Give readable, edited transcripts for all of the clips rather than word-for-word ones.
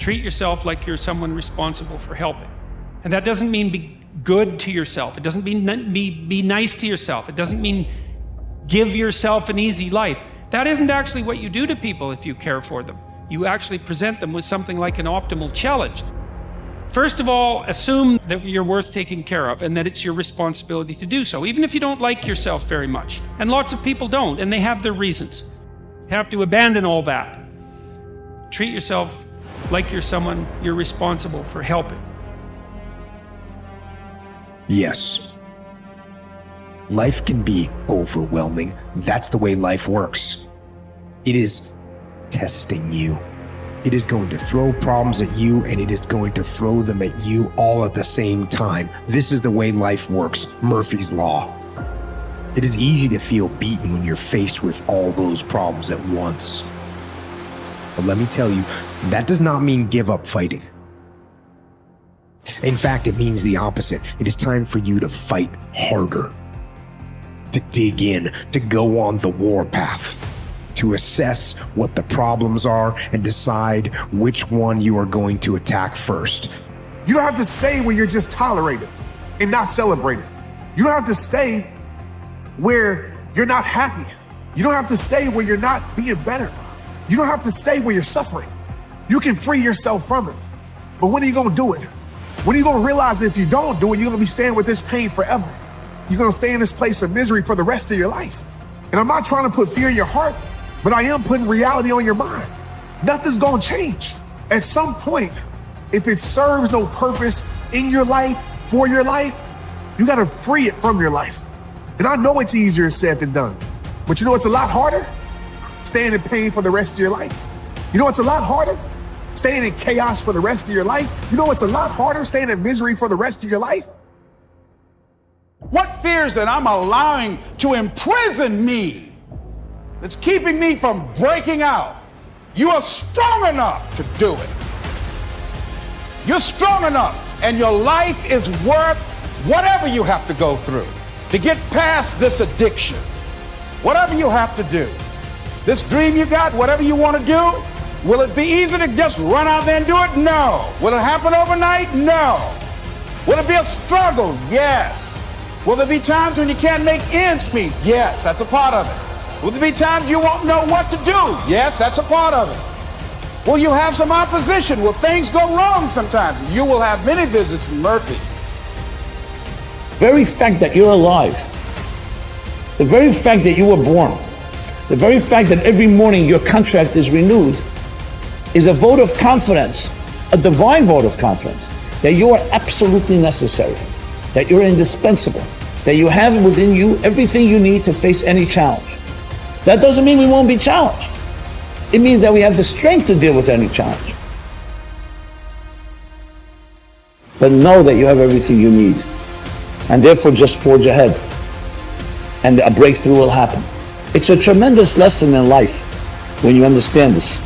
Treat yourself like you're someone responsible for helping. And that doesn't mean be good to yourself. It doesn't mean be nice to yourself. It doesn't mean give yourself an easy life. That isn't actually what you do to people if you care for them. You actually present them with something like an optimal challenge. First of all, assume that you're worth taking care of and that it's your responsibility to do so, even if you don't like yourself very much. And lots of people don't, and they have their reasons. You have to abandon all that. Treat yourself like you're someone you're responsible for helping. Yes. Life can be overwhelming. That's the way life works. It is testing you. It is going to throw problems at you, and it is going to throw them at you all at the same time. This is the way life works. Murphy's Law. It is easy to feel beaten when you're faced with all those problems at once. But let me tell you, that does not mean give up fighting. In fact, it means the opposite. It is time for you to fight harder, to dig in, to go on the warpath, to assess what the problems are and decide which one you are going to attack first. You don't have to stay where you're just tolerated and not celebrated. You don't have to stay where you're not happy. You don't have to stay where you're not being better. You don't have to stay where you're suffering. You can free yourself from it. But when are you gonna do it? When are you gonna realize that if you don't do it, you're gonna be staying with this pain forever? You're gonna stay in this place of misery for the rest of your life. And I'm not trying to put fear in your heart, but I am putting reality on your mind. Nothing's gonna change. At some point, if it serves no purpose in your life, for your life, you gotta free it from your life. And I know it's easier said than done, but you know it's a lot harder? Staying in pain for the rest of your life. You know it's a lot harder? Staying in chaos for the rest of your life. You know it's a lot harder? Staying in misery for the rest of your life. What fears that I'm allowing to imprison me, that's keeping me from breaking out? You are strong enough to do it. You're strong enough, and your life is worth whatever you have to go through to get past this addiction. Whatever you have to do. This dream you got, whatever you want to do, will it be easy to just run out there and do it? No. Will it happen overnight? No. Will it be a struggle? Yes. Will there be times when you can't make ends meet? Yes, that's a part of it. Will there be times you won't know what to do? Yes, that's a part of it. Will you have some opposition? Will things go wrong sometimes? You will have many visits from Murphy. The very fact that you're alive, the very fact that you were born, the very fact that every morning your contract is renewed is a vote of confidence, a divine vote of confidence, that you are absolutely necessary, that you're indispensable, that you have within you everything you need to face any challenge. That doesn't mean we won't be challenged. It means that we have the strength to deal with any challenge. But know that you have everything you need, and therefore just forge ahead, and a breakthrough will happen. It's a tremendous lesson in life when you understand this.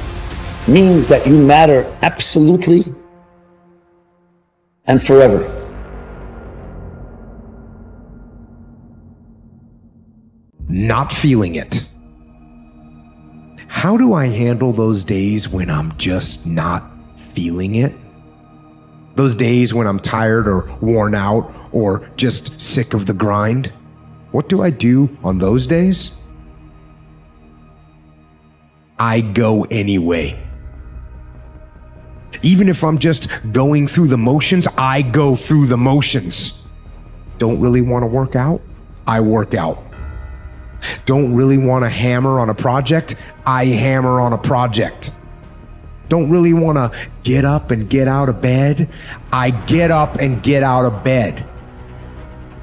It means that you matter absolutely and forever. Not feeling it. How do I handle those days when I'm just not feeling it? Those days when I'm tired or worn out or just sick of the grind? What do I do on those days? I go anyway. Even if I'm just going through the motions, I go through the motions. Don't really want to work out? I work out. Don't really want to hammer on a project? I hammer on a project. Don't really want to get up and get out of bed? I get up and get out of bed.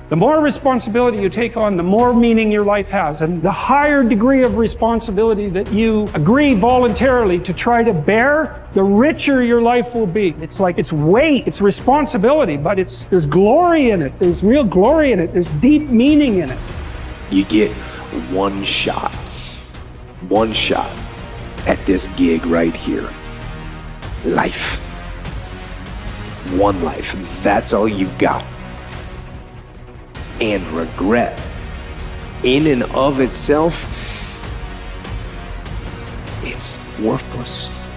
The more responsibility you take on, the more meaning your life has. And the higher degree of responsibility that you agree voluntarily to try to bear, the richer your life will be. It's like it's weight, it's responsibility, but there's glory in it. There's real glory in it. There's deep meaning in it. You get one shot at this gig right here. Life. One life. That's all you've got. And regret, in and of itself, it's worthless.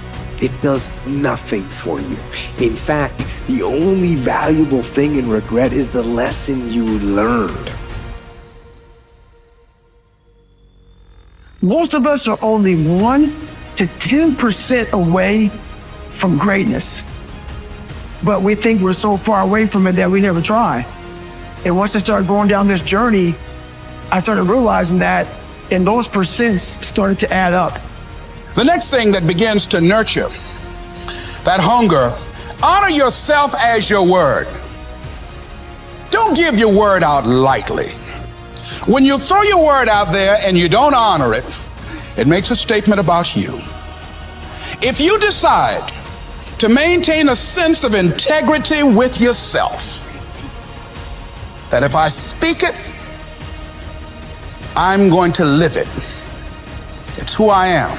It does nothing for you. In fact, the only valuable thing in regret is the lesson you learned. Most of us are only 1 to 10% away from greatness. But we think we're so far away from it that we never try. And once I started going down this journey, I started realizing that, and those percents started to add up. The next thing that begins to nurture that hunger, honor yourself as your word. Don't give your word out lightly. When you throw your word out there and you don't honor it, it makes a statement about you. If you decide to maintain a sense of integrity with yourself, that if I speak it, I'm going to live it. It's who I am.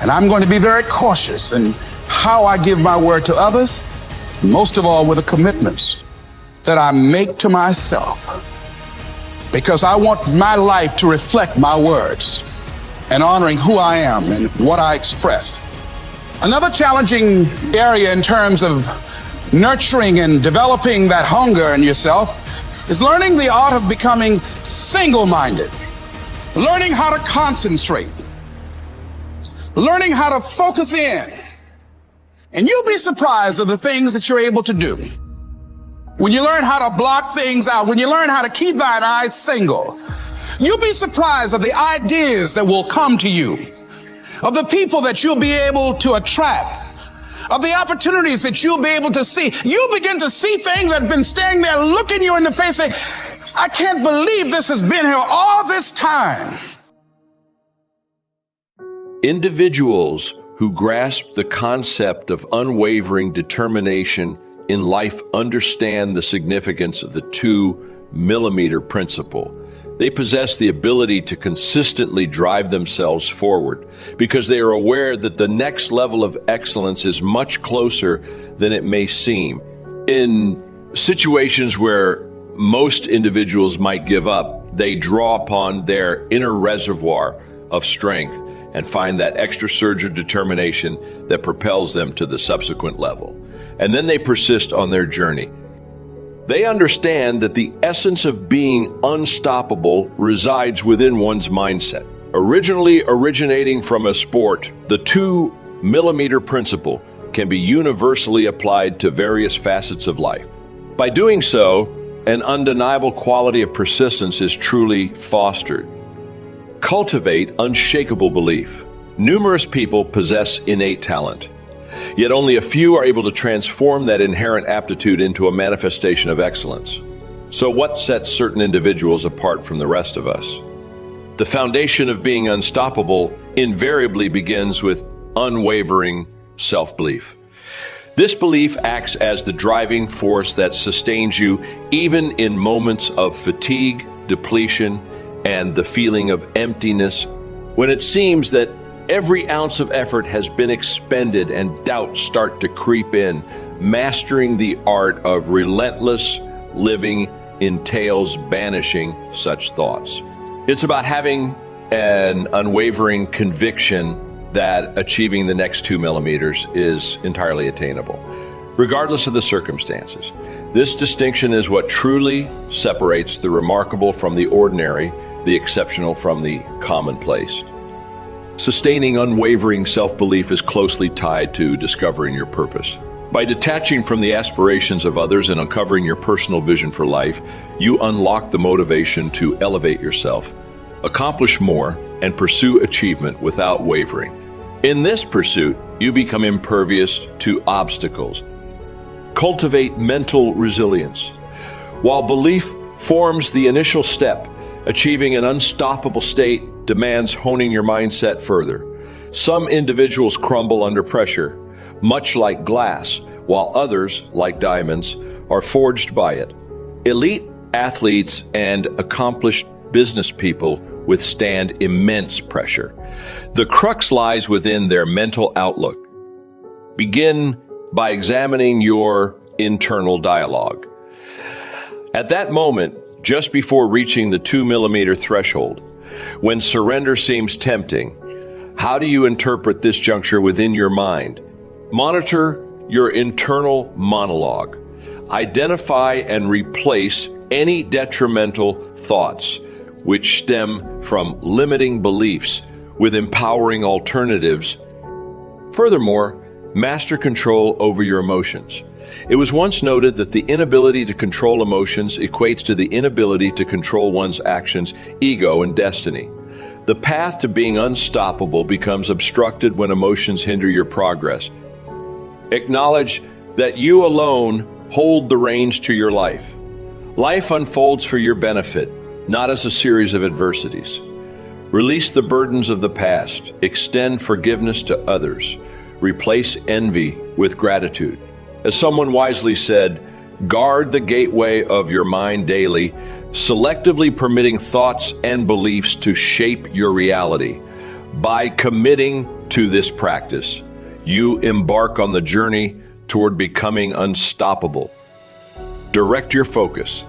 And I'm going to be very cautious in how I give my word to others, and most of all with the commitments that I make to myself, because I want my life to reflect my words and honoring who I am and what I express. Another challenging area in terms of nurturing and developing that hunger in yourself is learning the art of becoming single-minded, learning how to concentrate, learning how to focus in. And you'll be surprised at the things that you're able to do. When you learn how to block things out, when you learn how to keep thine eyes single, you'll be surprised at the ideas that will come to you, of the people that you'll be able to attract, of the opportunities that you'll be able to see. You'll begin to see things that have been staring there, looking you in the face, saying, I can't believe this has been here all this time. Individuals who grasp the concept of unwavering determination in life understand the significance of the 2-millimeter principle. They possess the ability to consistently drive themselves forward because they are aware that the next level of excellence is much closer than it may seem. In situations where most individuals might give up, they draw upon their inner reservoir of strength and find that extra surge of determination that propels them to the subsequent level. And then they persist on their journey. They understand that the essence of being unstoppable resides within one's mindset. Originally originating from a sport, the 2-millimeter principle can be universally applied to various facets of life. By doing so, an undeniable quality of persistence is truly fostered. Cultivate unshakable belief. Numerous people possess innate talent, yet only a few are able to transform that inherent aptitude into a manifestation of excellence. So what sets certain individuals apart from the rest of us? The foundation of being unstoppable invariably begins with unwavering self-belief. This belief acts as the driving force that sustains you even in moments of fatigue, depletion, and the feeling of emptiness, when it seems that every ounce of effort has been expended and doubts start to creep in. Mastering the art of relentless living entails banishing such thoughts. It's about having an unwavering conviction that achieving the next 2 millimeters is entirely attainable, regardless of the circumstances. This distinction is what truly separates the remarkable from the ordinary, the exceptional from the commonplace. Sustaining unwavering self-belief is closely tied to discovering your purpose. By detaching from the aspirations of others and uncovering your personal vision for life, you unlock the motivation to elevate yourself, accomplish more, and pursue achievement without wavering. In this pursuit, you become impervious to obstacles. Cultivate mental resilience. While belief forms the initial step, achieving an unstoppable state demands honing your mindset further. Some individuals crumble under pressure, much like glass, while others, like diamonds, are forged by it. Elite athletes and accomplished business people withstand immense pressure. The crux lies within their mental outlook. Begin by examining your internal dialogue. At that moment, just before reaching the 2 millimeter threshold, when surrender seems tempting, How do you interpret this juncture within your mind? Monitor your internal monologue. Identify and replace any detrimental thoughts which stem from limiting beliefs with empowering alternatives. Furthermore, master control over your emotions. It was once noted that the inability to control emotions equates to the inability to control one's actions, ego, and destiny. The path to being unstoppable becomes obstructed when emotions hinder your progress. Acknowledge that you alone hold the reins to your life. Life unfolds for your benefit, not as a series of adversities. Release the burdens of the past. Extend forgiveness to others. Replace envy with gratitude. As someone wisely said, guard the gateway of your mind daily, selectively permitting thoughts and beliefs to shape your reality. By committing to this practice, you embark on the journey toward becoming unstoppable. Direct your focus.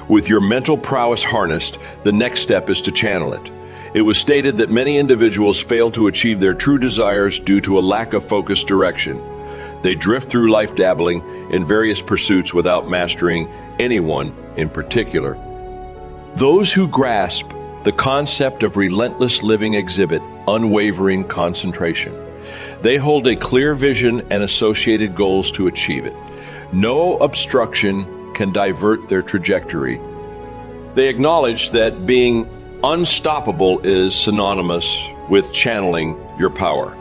With your mental prowess harnessed, the next step is to channel it. It was stated that many individuals fail to achieve their true desires due to a lack of focused direction. They drift through life dabbling in various pursuits without mastering anyone in particular. Those who grasp the concept of relentless living exhibit unwavering concentration. They hold a clear vision and associated goals to achieve it. No obstruction can divert their trajectory. They acknowledge that being unstoppable is synonymous with channeling your power.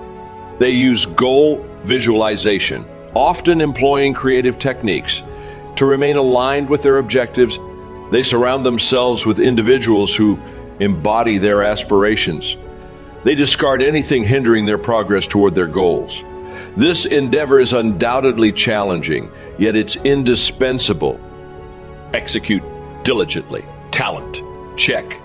They use goal visualization, often employing creative techniques. To remain aligned with their objectives, they surround themselves with individuals who embody their aspirations. They discard anything hindering their progress toward their goals. This endeavor is undoubtedly challenging, yet it's indispensable. Execute diligently. Talent, check.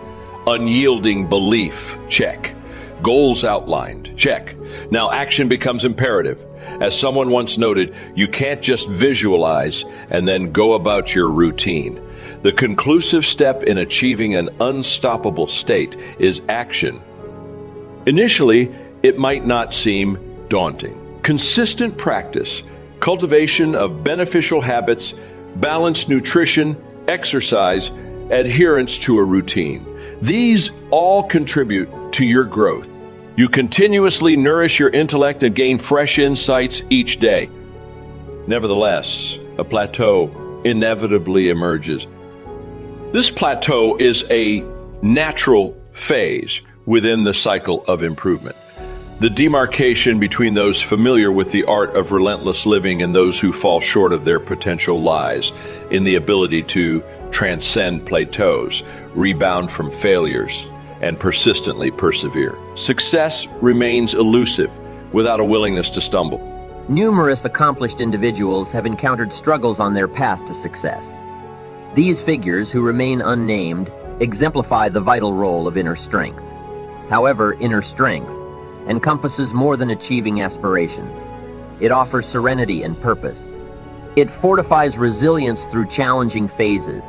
Unyielding belief, check. Goals outlined, check. Now action becomes imperative. As someone once noted, you can't just visualize and then go about your routine. The conclusive step in achieving an unstoppable state is action. Initially, it might not seem daunting. Consistent practice, cultivation of beneficial habits, balanced nutrition, exercise, adherence to a routine. These all contribute to your growth. You continuously nourish your intellect and gain fresh insights each day. Nevertheless, a plateau inevitably emerges. This plateau is a natural phase within the cycle of improvement. The demarcation between those familiar with the art of relentless living and those who fall short of their potential lies in the ability to transcend plateaus, rebound from failures, and persistently persevere. Success remains elusive without a willingness to stumble. Numerous accomplished individuals have encountered struggles on their path to success. These figures, who remain unnamed, exemplify the vital role of inner strength. However, inner strength encompasses more than achieving aspirations. It offers serenity and purpose. It fortifies resilience through challenging phases.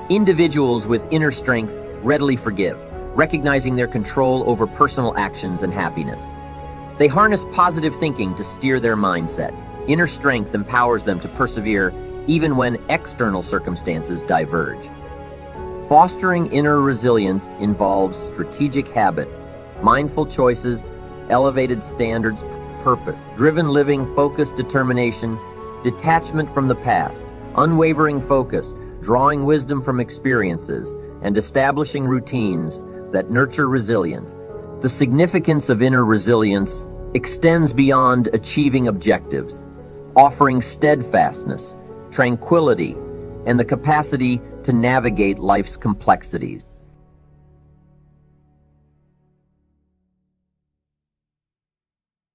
Individuals with inner strength readily forgive, recognizing their control over personal actions and happiness. They harness positive thinking to steer their mindset. Inner strength empowers them to persevere even when external circumstances diverge. Fostering inner resilience involves strategic habits, mindful choices, elevated standards, purpose, driven living, focused determination, detachment from the past, unwavering focus, drawing wisdom from experiences, and establishing routines that nurture resilience. The significance of inner resilience extends beyond achieving objectives, offering steadfastness, tranquility, and the capacity to navigate life's complexities.